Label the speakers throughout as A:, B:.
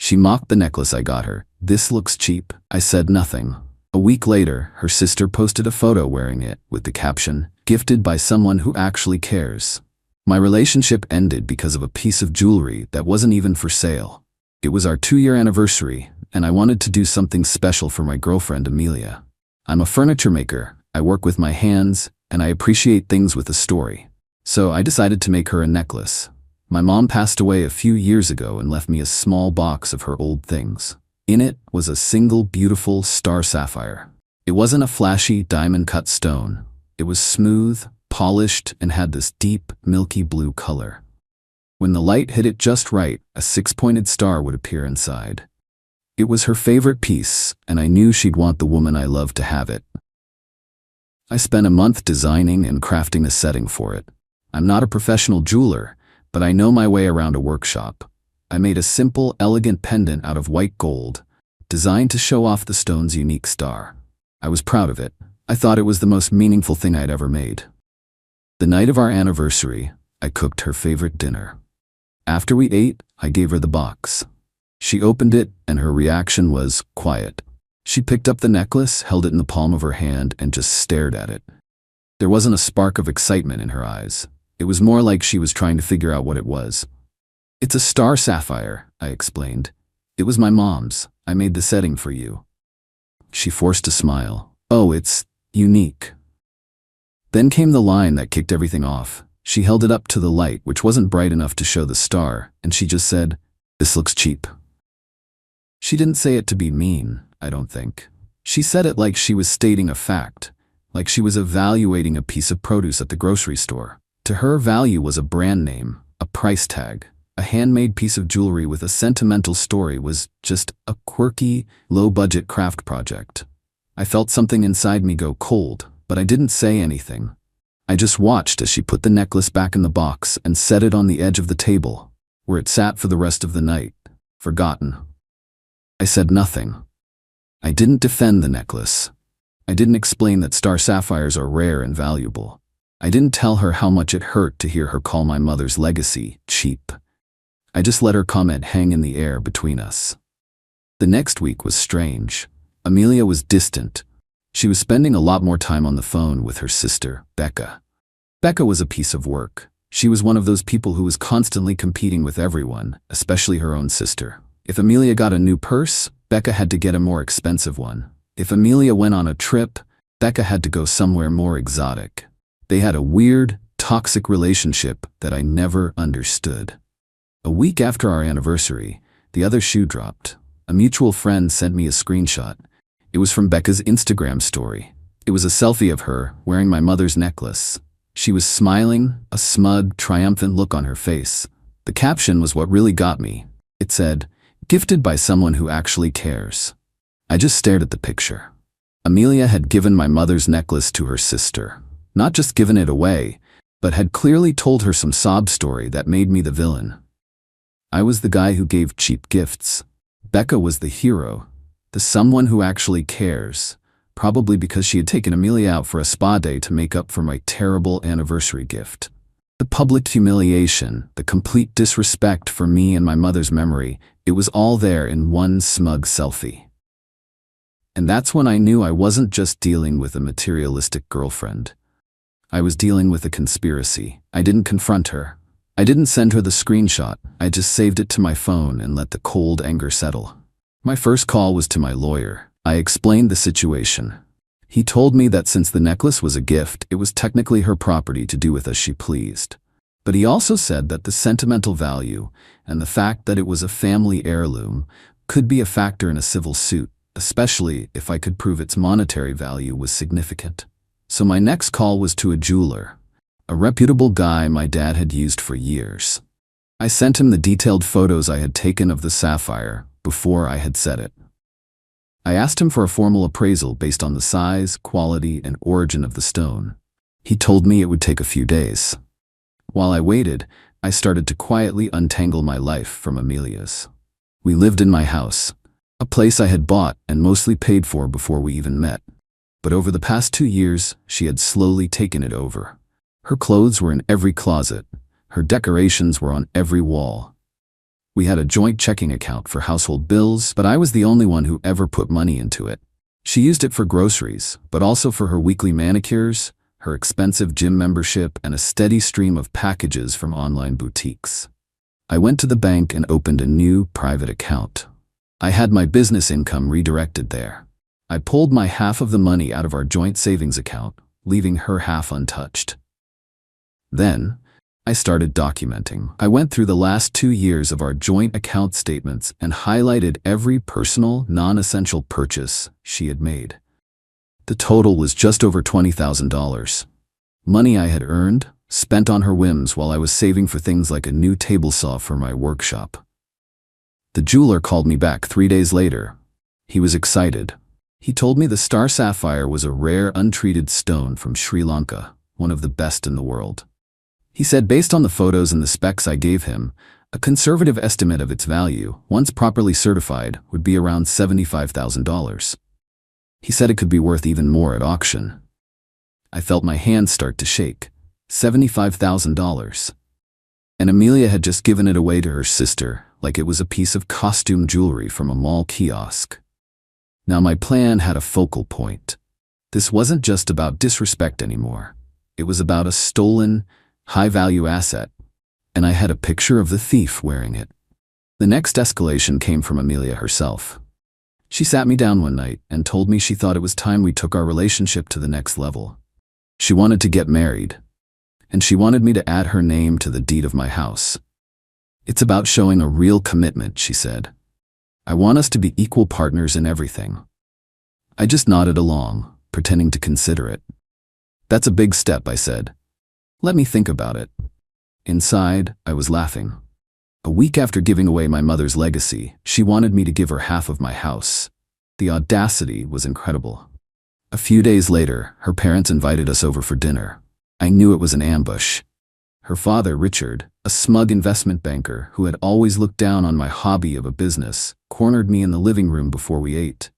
A: She mocked the necklace I got her. "This looks cheap." I said nothing. A week later, her sister posted a photo wearing it, with the caption, "Gifted by someone who actually cares." My relationship ended because of a piece of jewelry that wasn't even for sale. It was our 2-year anniversary, and I wanted to do something special for my girlfriend Amelia. I'm a furniture maker, I work with my hands, and I appreciate things with a story. So I decided to make her a necklace. My mom passed away a few years ago and left me a small box of her old things. In it was a single beautiful star sapphire. It wasn't a flashy diamond-cut stone. It was smooth, polished, and had this deep, milky blue color. When the light hit it just right, a 6-pointed star would appear inside. It was her favorite piece, and I knew she'd want the woman I loved to have it. I spent a month designing and crafting a setting for it. I'm not a professional jeweler, but I know my way around a workshop. I made a simple, elegant pendant out of white gold, designed to show off the stone's unique star. I was proud of it. I thought it was the most meaningful thing I'd ever made. The night of our anniversary, I cooked her favorite dinner. After we ate, I gave her the box. She opened it, and her reaction was quiet. She picked up the necklace, held it in the palm of her hand, and just stared at it. There wasn't a spark of excitement in her eyes. It was more like she was trying to figure out what it was. "It's a star sapphire," I explained. "It was my mom's. I made the setting for you." She forced a smile. "Oh, it's unique." Then came the line that kicked everything off. She held it up to the light, which wasn't bright enough to show the star, and she just said, "This looks cheap." She didn't say it to be mean, I don't think. She said it like she was stating a fact, like she was evaluating a piece of produce at the grocery store. To her, value was a brand name, a price tag. A handmade piece of jewelry with a sentimental story was just a quirky, low-budget craft project. I felt something inside me go cold, but I didn't say anything. I just watched as she put the necklace back in the box and set it on the edge of the table, where it sat for the rest of the night, forgotten. I said nothing. I didn't defend the necklace. I didn't explain that star sapphires are rare and valuable. I didn't tell her how much it hurt to hear her call my mother's legacy cheap. I just let her comment hang in the air between us. The next week was strange. Amelia was distant. She was spending a lot more time on the phone with her sister, Becca. Becca was a piece of work. She was one of those people who was constantly competing with everyone, especially her own sister. If Amelia got a new purse, Becca had to get a more expensive one. If Amelia went on a trip, Becca had to go somewhere more exotic. They had a weird, toxic relationship that I never understood. A week after our anniversary, the other shoe dropped. A mutual friend sent me a screenshot. It was from Becca's Instagram story. It was a selfie of her wearing my mother's necklace. She was smiling, a smug, triumphant look on her face. The caption was what really got me. It said, "Gifted by someone who actually cares." I just stared at the picture. Amelia had given my mother's necklace to her sister. Not just given it away, but had clearly told her some sob story that made me the villain. I was the guy who gave cheap gifts. Becca was the hero, the someone who actually cares, probably because she had taken Amelia out for a spa day to make up for my terrible anniversary gift. The public humiliation, the complete disrespect for me and my mother's memory, it was all there in one smug selfie. And that's when I knew I wasn't just dealing with a materialistic girlfriend. I was dealing with a conspiracy. I didn't confront her. I didn't send her the screenshot. I just saved it to my phone and let the cold anger settle. My first call was to my lawyer. I explained the situation. He told me that since the necklace was a gift, it was technically her property to do with as she pleased. But he also said that the sentimental value and the fact that it was a family heirloom could be a factor in a civil suit, especially if I could prove its monetary value was significant. So my next call was to a jeweler, a reputable guy my dad had used for years. I sent him the detailed photos I had taken of the sapphire before I had set it. I asked him for a formal appraisal based on the size, quality, and origin of the stone. He told me it would take a few days. While I waited, I started to quietly untangle my life from Amelia's. We lived in my house, a place I had bought and mostly paid for before we even met. But over the past 2 years, she had slowly taken it over. Her clothes were in every closet. Her decorations were on every wall. We had a joint checking account for household bills, but I was the only one who ever put money into it. She used it for groceries, but also for her weekly manicures, her expensive gym membership, and a steady stream of packages from online boutiques. I went to the bank and opened a new private account. I had my business income redirected there. I pulled my half of the money out of our joint savings account, leaving her half untouched. Then, I started documenting. I went through the last 2 years of our joint account statements and highlighted every personal, non-essential purchase she had made. The total was just over $20,000. Money I had earned, spent on her whims while I was saving for things like a new table saw for my workshop. The jeweler called me back 3 days later. He was excited. He told me the star sapphire was a rare, untreated stone from Sri Lanka, one of the best in the world. He said based on the photos and the specs I gave him, a conservative estimate of its value, once properly certified, would be around $75,000. He said it could be worth even more at auction. I felt my hands start to shake. $75,000. And Amelia had just given it away to her sister like it was a piece of costume jewelry from a mall kiosk. Now my plan had a focal point. This wasn't just about disrespect anymore. It was about a stolen, high-value asset, and I had a picture of the thief wearing it. The next escalation came from Amelia herself. She sat me down one night and told me she thought it was time we took our relationship to the next level. She wanted to get married, and she wanted me to add her name to the deed of my house. It's about showing a real commitment, she said. I want us to be equal partners in everything. I just nodded along, pretending to consider it. That's a big step, I said. Let me think about it. Inside, I was laughing. A week after giving away my mother's legacy, she wanted me to give her half of my house. The audacity was incredible. A few days later, her parents invited us over for dinner. I knew it was an ambush. Her father, Richard, a smug investment banker who had always looked down on my hobby of a business, cornered me in the living room before we ate.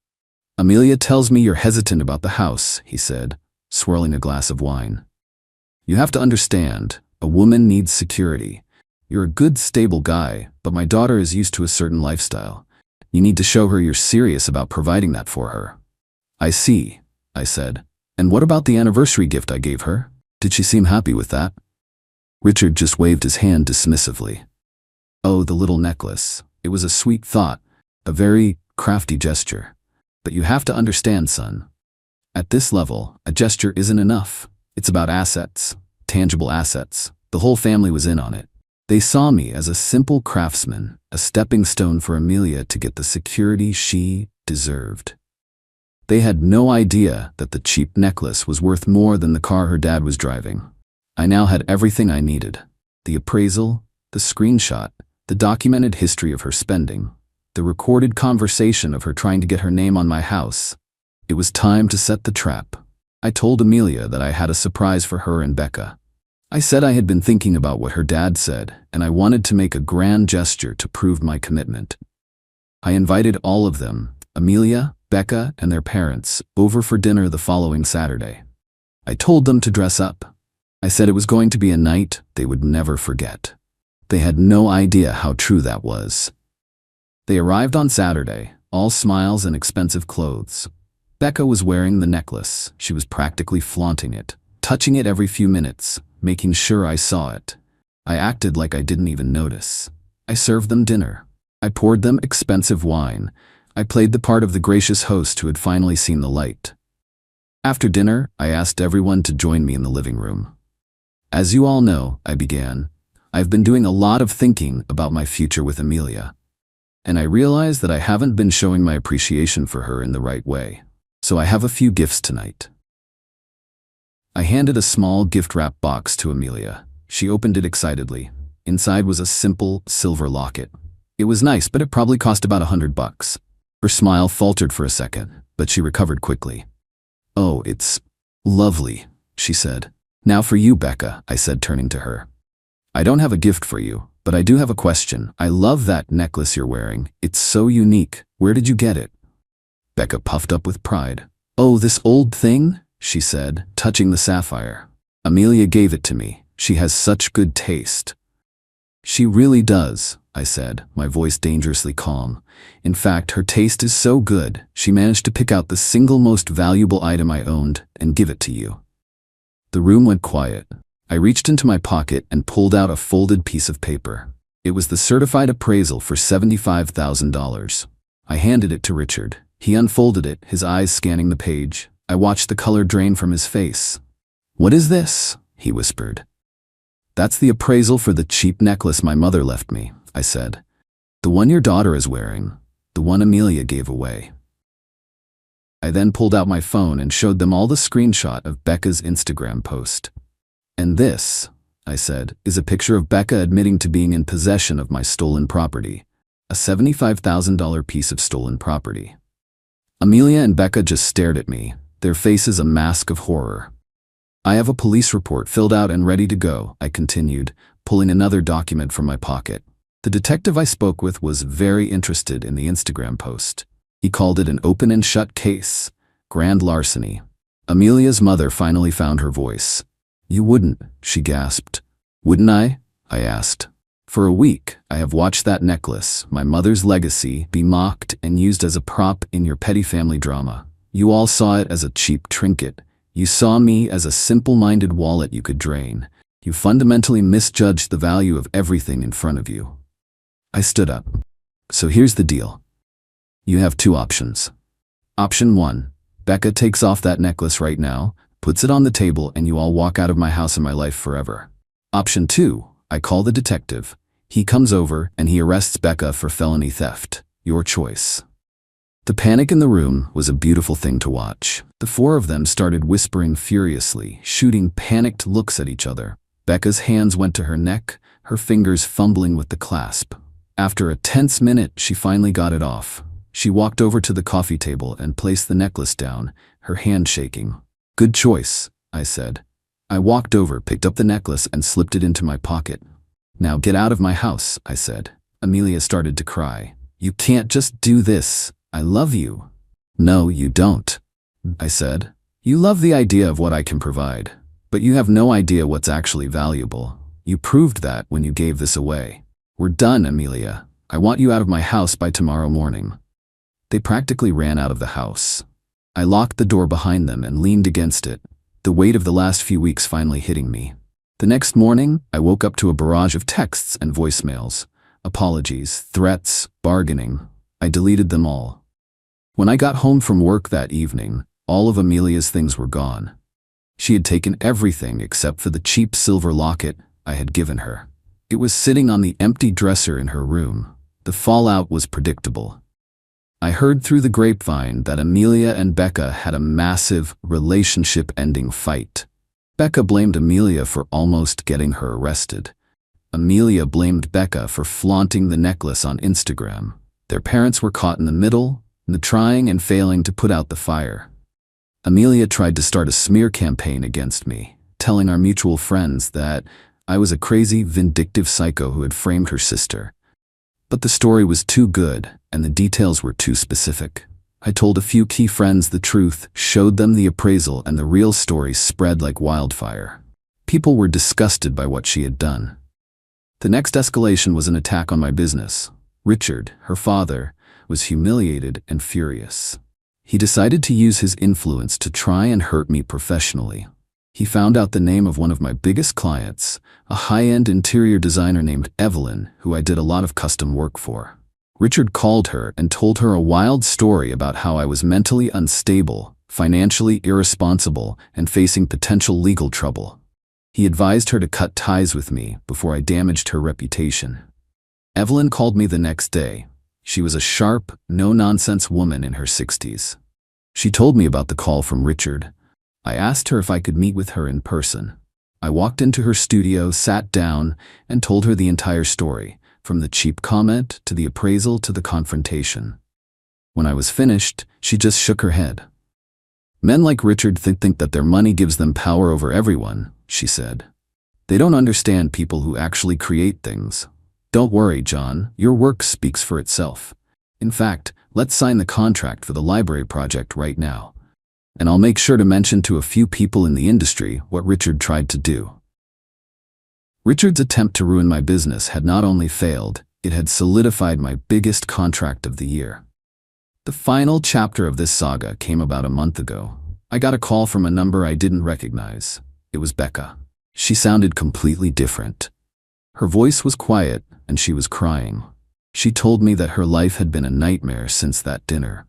A: Amelia tells me you're hesitant about the house, he said, swirling a glass of wine. You have to understand, a woman needs security. You're a good, stable guy, but my daughter is used to a certain lifestyle. You need to show her you're serious about providing that for her. I see, I said. And what about the anniversary gift I gave her? Did she seem happy with that? Richard just waved his hand dismissively. Oh, the little necklace. It was a sweet thought, a very crafty gesture. But you have to understand, son. At this level, a gesture isn't enough. It's about assets, tangible assets. The whole family was in on it. They saw me as a simple craftsman, a stepping stone for Amelia to get the security she deserved. They had no idea that the cheap necklace was worth more than the car her dad was driving. I now had everything I needed. The appraisal, the screenshot, the documented history of her spending, the recorded conversation of her trying to get her name on my house. It was time to set the trap. I told Amelia that I had a surprise for her and Becca. I said I had been thinking about what her dad said, and I wanted to make a grand gesture to prove my commitment. I invited all of them, Amelia, Becca, and their parents, over for dinner the following Saturday. I told them to dress up. I said it was going to be a night they would never forget. They had no idea how true that was. They arrived on Saturday, all smiles and expensive clothes. Becca was wearing the necklace. She was practically flaunting it, touching it every few minutes, making sure I saw it. I acted like I didn't even notice. I served them dinner. I poured them expensive wine. I played the part of the gracious host who had finally seen the light. After dinner, I asked everyone to join me in the living room. As you all know, I began, I've been doing a lot of thinking about my future with Amelia. And I realize that I haven't been showing my appreciation for her in the right way. So I have a few gifts tonight. I handed a small gift-wrap box to Amelia. She opened it excitedly. Inside was a simple silver locket. It was nice, but it probably cost about $100. Her smile faltered for a second, but she recovered quickly. Oh, it's lovely, she said. Now for you, Becca, I said, turning to her. I don't have a gift for you, but I do have a question. I love that necklace you're wearing. It's so unique. Where did you get it? Becca puffed up with pride. Oh, this old thing? She said, touching the sapphire. Amelia gave it to me. She has such good taste. She really does, I said, my voice dangerously calm. In fact, her taste is so good, she managed to pick out the single most valuable item I owned and give it to you. The room went quiet. I reached into my pocket and pulled out a folded piece of paper. It was the certified appraisal for $75,000. I handed it to Richard. He unfolded it, his eyes scanning the page. I watched the color drain from his face. "What is this?" he whispered. "That's the appraisal for the cheap necklace my mother left me," I said. "The one your daughter is wearing, the one Amelia gave away." I then pulled out my phone and showed them all the screenshot of Becca's Instagram post. "And this," I said, "is a picture of Becca admitting to being in possession of my stolen property, a $75,000 piece of stolen property." Amelia and Becca just stared at me, their faces a mask of horror. "I have a police report filled out and ready to go," I continued, pulling another document from my pocket. The detective I spoke with was very interested in the Instagram post. He called it an open and shut case, grand larceny. Amelia's mother finally found her voice. "You wouldn't," she gasped. "Wouldn't I?" I asked. "For a week, I have watched that necklace, my mother's legacy, be mocked and used as a prop in your petty family drama. You all saw it as a cheap trinket. You saw me as a simple-minded wallet you could drain. You fundamentally misjudged the value of everything in front of you." I stood up. "So here's the deal. You have two options. Option 1, Becca takes off that necklace right now, puts it on the table, and you all walk out of my house and my life forever. Option 2, I call the detective. He comes over and he arrests Becca for felony theft. Your choice." The panic in the room was a beautiful thing to watch. The four of them started whispering furiously, shooting panicked looks at each other. Becca's hands went to her neck, her fingers fumbling with the clasp. After a tense minute, she finally got it off. She walked over to the coffee table and placed the necklace down, her hand shaking. "Good choice," I said. I walked over, picked up the necklace, and slipped it into my pocket. "Now get out of my house," I said. Amelia started to cry. "You can't just do this. I love you." "No, you don't," I said. "You love the idea of what I can provide, but you have no idea what's actually valuable. You proved that when you gave this away. We're done, Amelia. I want you out of my house by tomorrow morning." They practically ran out of the house. I locked the door behind them and leaned against it, the weight of the last few weeks finally hitting me. The next morning, I woke up to a barrage of texts and voicemails. Apologies, threats, bargaining. I deleted them all. When I got home from work that evening, all of Amelia's things were gone. She had taken everything except for the cheap silver locket I had given her. It was sitting on the empty dresser in her room. The fallout was predictable. I heard through the grapevine that Amelia and Becca had a massive, relationship-ending fight. Becca blamed Amelia for almost getting her arrested. Amelia blamed Becca for flaunting the necklace on Instagram. Their parents were caught in the middle, trying and failing to put out the fire. Amelia tried to start a smear campaign against me, telling our mutual friends that I was a crazy, vindictive psycho who had framed her sister. But the story was too good, and the details were too specific. I told a few key friends the truth, showed them the appraisal, and the real story spread like wildfire. People were disgusted by what she had done. The next escalation was an attack on my business. Richard, her father, was humiliated and furious. He decided to use his influence to try and hurt me professionally. He found out the name of one of my biggest clients, a high-end interior designer named Evelyn, who I did a lot of custom work for. Richard called her and told her a wild story about how I was mentally unstable, financially irresponsible, and facing potential legal trouble. He advised her to cut ties with me before I damaged her reputation. Evelyn called me the next day. She was a sharp, no-nonsense woman in her 60s. She told me about the call from Richard. I asked her if I could meet with her in person. I walked into her studio, sat down, and told her the entire story, from the cheap comment to the appraisal to the confrontation. When I was finished, she just shook her head. "Men like Richard think that their money gives them power over everyone," she said. "They don't understand people who actually create things. Don't worry, John, your work speaks for itself. In fact, let's sign the contract for the library project right now. And I'll make sure to mention to a few people in the industry what Richard tried to do." Richard's attempt to ruin my business had not only failed, It had solidified my biggest contract of the year. The final chapter of this saga came about a month ago. I got a call from a number I didn't recognize. It was Becca. She sounded completely different. Her voice was quiet, and she was crying. She told me that her life had been a nightmare since that dinner.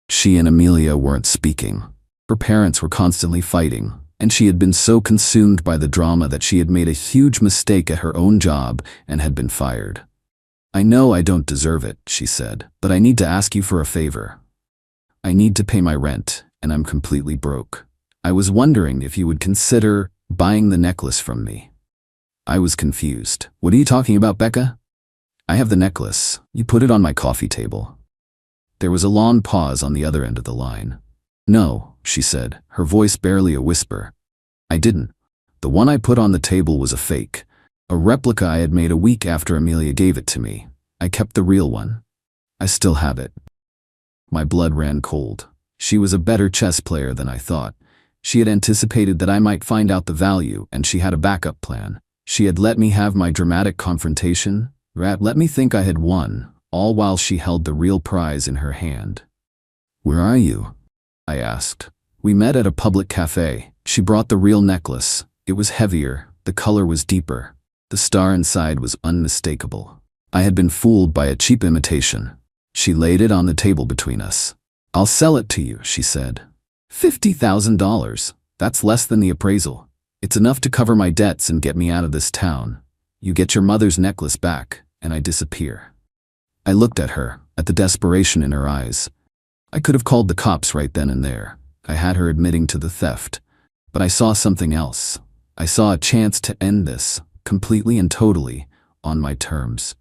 A: She and Amelia weren't speaking. Her parents were constantly fighting, and she had been so consumed by the drama that she had made a huge mistake at her own job and had been fired. "I know I don't deserve it," she said, "but I need to ask you for a favor. I need to pay my rent, and I'm completely broke. I was wondering if you would consider buying the necklace from me." I was confused. "What are you talking about, Becca?" "I have the necklace. You put it on my coffee table." There was a long pause on the other end of the line. "No," she said, her voice barely a whisper. "I didn't. The one I put on the table was a fake. A replica I had made a week after Amelia gave it to me. I kept the real one. I still have it." My blood ran cold. She was a better chess player than I thought. She had anticipated that I might find out the value, and she had a backup plan. She had let me have my dramatic confrontation, let me think I had won, all while she held the real prize in her hand. "Where are you?" I asked. "We met at a public cafe. She brought the real necklace. It was heavier, the color was deeper. The star inside was unmistakable. I had been fooled by a cheap imitation." She laid it on the table between us. "I'll sell it to you," she said. $50,000. That's less than the appraisal. It's enough to cover my debts and get me out of this town. You get your mother's necklace back, and I disappear." I looked at her, at the desperation in her eyes. I could have called the cops right then and there. I had her admitting to the theft. But I saw something else. I saw a chance to end this, completely and totally, on my terms.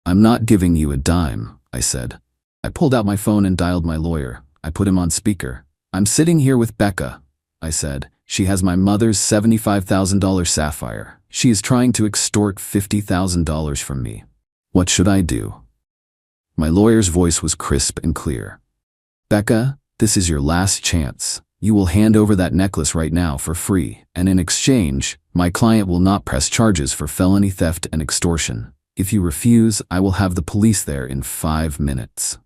A: "I'm not giving you a dime," I said. I pulled out my phone and dialed my lawyer. I put him on speaker. "I'm sitting here with Becca," I said. "She has my mother's $75,000 sapphire. She is trying to extort $50,000 from me. What should I do?" My lawyer's voice was crisp and clear. "Becca, this is your last chance. You will hand over that necklace right now for free, and in exchange, my client will not press charges for felony theft and extortion. If you refuse, I will have the police there in 5 minutes."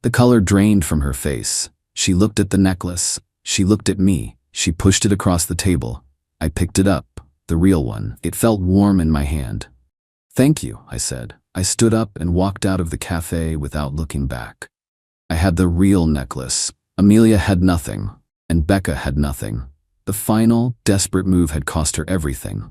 A: The color drained from her face. She looked at the necklace. She looked at me. She pushed it across the table. I picked it up, the real one. It felt warm in my hand. "Thank you," I said. I stood up and walked out of the cafe without looking back. I had the real necklace. Amelia had nothing, and Becca had nothing. The final, desperate move had cost her everything.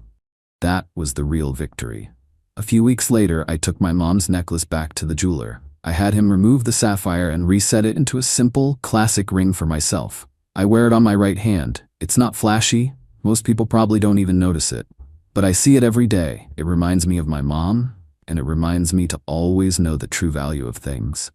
A: That was the real victory. A few weeks later, I took my mom's necklace back to the jeweler. I had him remove the sapphire and reset it into a simple, classic ring for myself. I wear it on my right hand. It's not flashy. Most people probably don't even notice it. But I see it every day. It reminds me of my mom, and it reminds me to always know the true value of things.